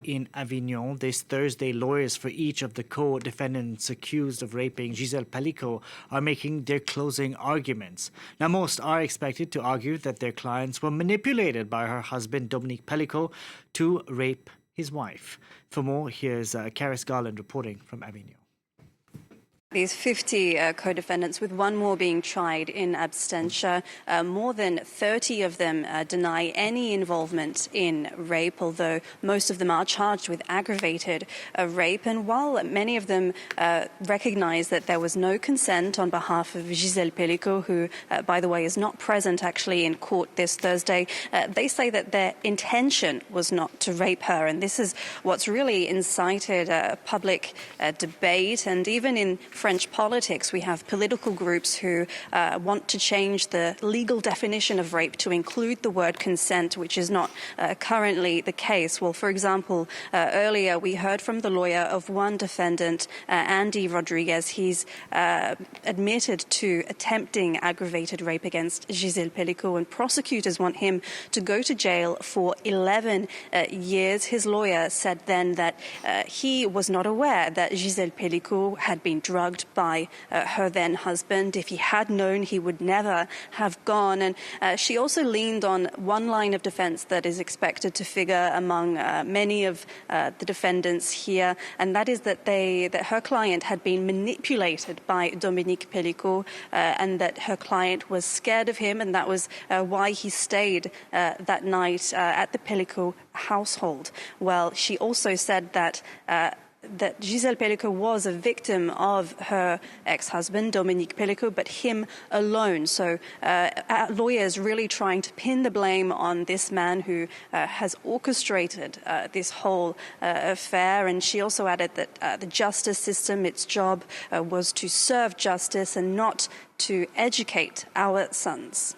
In Avignon this Thursday, lawyers for each of the co-defendants accused of raping Carys Pelicot are making their closing arguments. Now, most are expected to argue that their clients were manipulated by her husband, Dominique Pelicot, to rape his wife. For more, here's Carys Garland reporting from Avignon. These 50 co-defendants, with one more being tried in absentia. More than 30 of them deny any involvement in rape, although most of them are charged with aggravated rape. And while many of them recognize that there was no consent on behalf of Carys Pelicot, who, by the way, is not present actually in court this Thursday, they say that their intention was not to rape her. And this is what's really incited public debate. And even in French politics, we have political groups who want to change the legal definition of rape to include the word consent, which is not currently the case. Well, for example, earlier we heard from the lawyer of one defendant, Andy Rodriguez. He's admitted to attempting aggravated rape against Carys Pelicot, and prosecutors want him to go to jail for 11 years. His lawyer said then that he was not aware that Carys Pelicot had been drugged by her then husband. If he had known, he would never have gone. And she also leaned on one line of defense that is expected to figure among many of the defendants here, and that is that her client had been manipulated by Dominique Pelicot, and that her client was scared of him, and that was why he stayed that night at the Pelicot household. Well, she also said that Carys Pelicot was a victim of her ex-husband, Dominique Pelicot, but him alone. So lawyers really trying to pin the blame on this man who has orchestrated this whole affair. And she also added that the justice system, its job was to serve justice and not to educate our sons.